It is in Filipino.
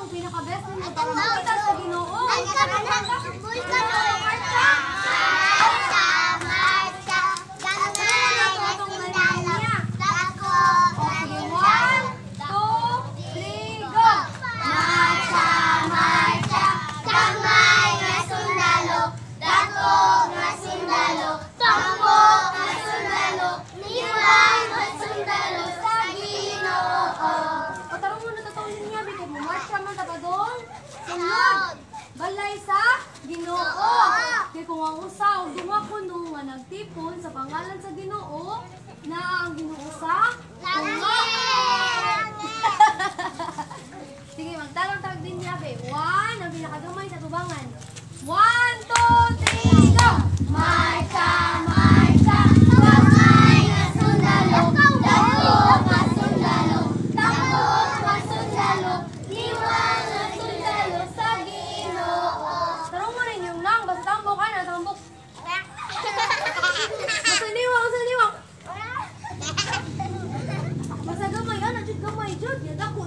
ang pinaka-best ninyo para makita sa Ginoo. Balay sa Ginoo. Kaya kung ang usa o duha kuno nga nagtipon sa pangalan sa Ginoo, na ang Ginoo sa langit. Sige, magtalong-talong din niya, be. 1, ang pinakagamay sa tubangan. 1, 2, 3, go! Marcha, marcha, kamay nga sundalo, dako nga sundalo, tako nga sundalo, liwang nga sundalo sa Ginoo. Tarong mo rin yung nang, basta tambok ka na, tambok. Basta liwang, basta liwang. Basta gamay, ano, jud gamay, jud, yada ko.